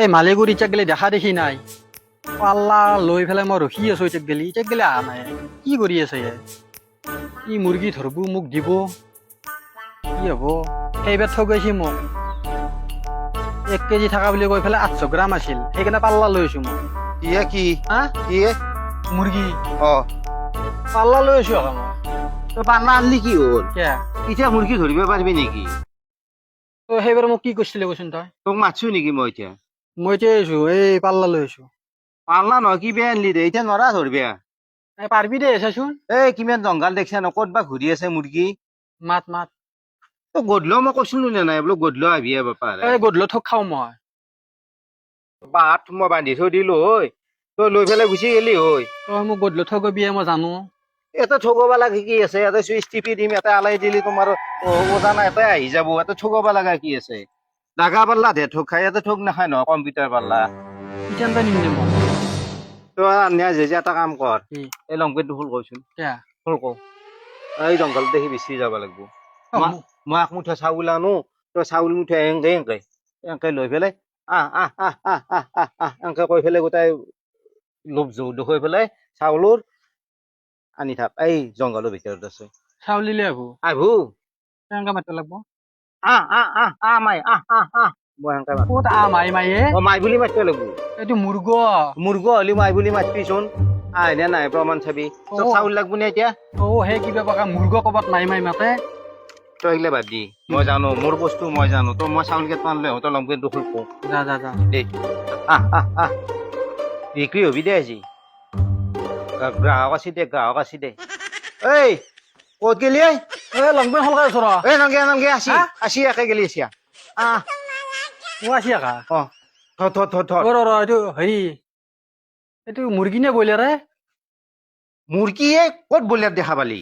এই মালিকুৰ ইচ্ছাক গেলি দেখা দেখি নাই পাল্লা লৈ পেলাই মই ৰখি আছো ইচ্ছাক গেলি অহা নাই কি কৰি আছে ই মুৰ্গী ধৰব মোক দিব কি হব সেইবাৰ ঠগাইছি মোক 1 কেজি থকা বুলি কৈ পেলাই 800 গ্ৰাম আছিল সেইকাৰণে পাল্লা লৈ আছো মই কি হা মুৰ্গী পাল্লা লৈ আছো আকৌ মই তই পাল্লা আনলি কি হ'ল কিয়া এতিয়া মুৰ্গী ধৰিব পাৰিবি নেকি তই সেইবাৰ মোক কি কৈছিলি কচোন তই তোক মাতছো নেকি মই এতিয়া মই এতিয়া আহিছো এই পাল্লা লৈ আছো পাল্লা নহয় কি বেয়া আনলি দে এতিয়া নৰা ধৰবিয়া এই পাৰবি দে চাচোন এই কিমান জংঘল দেখিছা ন ক'ত বা ঘূৰি আছে মুৰ্গী মাত তই গধূলিও মই কৈছিলো নে নাই বোলো গধূলিও আহিবি বাপাৰ এই গধূলি থক খাওঁ মই বাট মই বান্ধি থৈ দিলো ঐ তই লৈ পেলাই গুচি গেলি ঐ তই মোক গধূলি ঠগাবি মই জানো এটা ঠগাব লাগে কি আছে এটা চুইচ টিপি দিম এটা আলাই দিলি তোমাৰ ওজানা এটাই আহি যাব এটা ঠগাব লগা কি আছে দাগা পাল্লা দে ঠগ খাই ইয়াতে ঠগ নাখায় নহয় কম্পিউটাৰ পাল্লা কিজান নিম দে মই তই আনিয়া যে এটা কাম কৰ কি এই লংপেণ্টটো ফুল কৈছোন কিয়া ফুল কওঁ এই জংঘল দেখি বেছি যাব লাগিব মই এক মুঠা চাউল আনো তই চাউল মুঠা এনেকে লৈ পেলাই এনেকে কৈ পেলাই গোটাই লোভ জৌ দেখুৱাই পেলাই চাউলৰ আনি থাক এই জংঘলৰ ভিতৰত আছে চাউল দিলে আহো আহু কেনেকে মাতিব লাগিব মাই মই এনেকে ক'ত মায়ে মাই বুলি মাতিব লাগিব এইটো মুৰ্গ হলি মাই বুলি মাতিবিচোন আইনে নাই প্ৰমাণ চাবি তোক চাউল লাগব নে এতিয়া সেই কিবা বাকা মুৰ্গ ক'বাত মাই মাতে তই এইগিলা বাদ দি মই জানো মোৰ বস্তু মই জানো তই মই চাউল কেইটামান লৈ তই লংপেণ্টটো খুল কওঁ যা দেই বিক্ৰী হবি দে আজি গ্ৰাহক আছি দে এই ক'ত গেলি লংপেণ্ট সলকাই আছো নালগে আসি একে গেলি আছিয়া মই আছি আকা ধৰ এইটো হেৰি এইটো মুৰ্গী নে ব্ৰইলাৰে মুৰ্গীয়ে ক'ত বলিয়াৰ দেখা পালি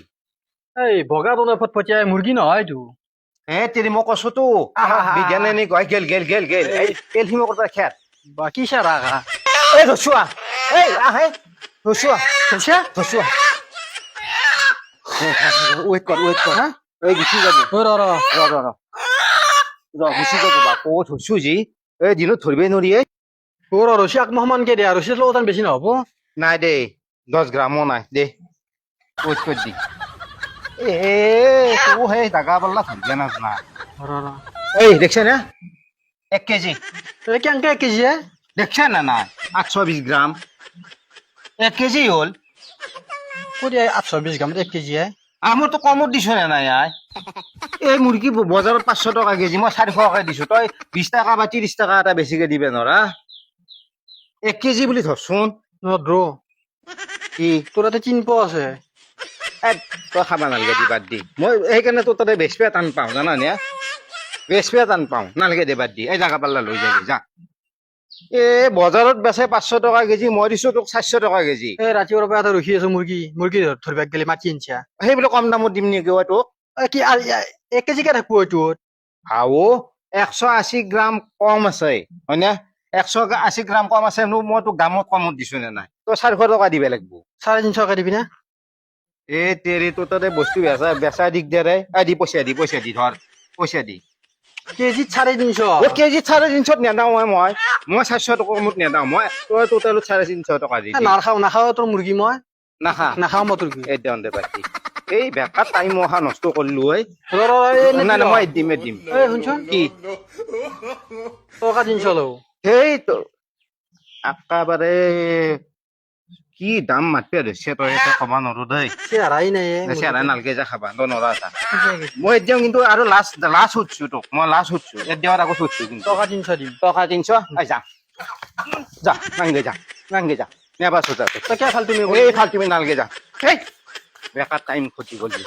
এই বগা দনৰ ফটফটিয়াই মুৰ্গী নহয় এইটো তেৰি মই কৈছোতো বিজ্ঞানে নি কয় গেল এই হিমো কথা খেত বাকী চাৰা আকা এই ৰচুৱা ৰচুৱা ৱেইট কৰ এই গুচি যাব গুচি যাব বাপু থৈছো যি এই দিনত ধৰিবই নোৱাৰি ৰছী আকমাহমানকে দে ৰছী লগত বেছি নহ'ব নাই দেই 10 গ্ৰামো নাই দে ৱেইট কৰি দি সেই দাগা পাল্লা ধৰিব নাজনা এই দেখছে না 1 কেজি কেনেকে 1 কেজি দেখছে না নাই 820 গ্ৰাম 1 কেজি হ'ল ক'ত 820 গ্ৰাম 1 কেজি মোৰতো কমত দিছ নে নাই এই মুৰ্গী বজাৰত 500 টকা কেজি মই 400 টকা দিছো তই 20 টকা বা 30 টকা এটা বেছিকে দিবে নৰা 1 কেজি বুলি ধৰচোন কি তোৰ তাতে চিনপ আছে তই খাবা নালাগে দি বাদ দি মই সেইকাৰণে তোৰ তাতে বেচপে টান পাওঁ জানা নে বেচপে টান পাওঁ নালাগে দে বাদ দি এই জাগা পাল্লা লৈ যাবি যা বজাৰত বেচে 500 টকা কেজি মই দিছো তোক 400 টকা কেজি ৰাতিপুৱাৰ পৰা এটা ৰখি আছো মুৰ্গী ধৰিবাক গেলি মাতি আনছা সেইবিলাক কম দামত দিম নেকি তোক কি 1 কেজি কে থাকবো এইটো 180 গ্ৰাম কম আছে হয়নে 180 গ্ৰাম কম আছে মই তোক দামত কমত দিছো নে নাই তই 400 টকা দিব লাগিব 350 টকা দিবি না তেৰি তোৰ তাতে বস্তু বেচা দিগদাৰে দি পইচা দি ধৰ পইচা দি কেজিত 350 কেজিত 350 নেদাও মই 400 টকা কমত নেদাও মই তই টোটেলত 350 টকা দি নাখাও তোৰ মুৰ্গী মই নাখাও মই তোৰ একদম দে বাকি এই বেকাৰ টাইম অহা নষ্ট কৰিলো নাই মই দিম শুনছোন কি টকা 300 লও সেই একেবাৰে কি দাম মাতিব ধৰিছে তই এটা কবা নোৱাৰো দেই চেহাৰাই নাই চেহাৰাই নালগে যা খাবা তই নৰা যা মই এতিয়াও কিন্তু আৰু লাষ্ট সুধছো তোক মই লাষ্ট সুধছো এতিয়াও আকৌ সুধছো কিন্তু টকা 300 দিম টকা 300 যা নাংগে যা নেবা সোজা তই কিয় ফালতু নালগে যা বেকাৰ টাইম ক্ষতি কৰিলি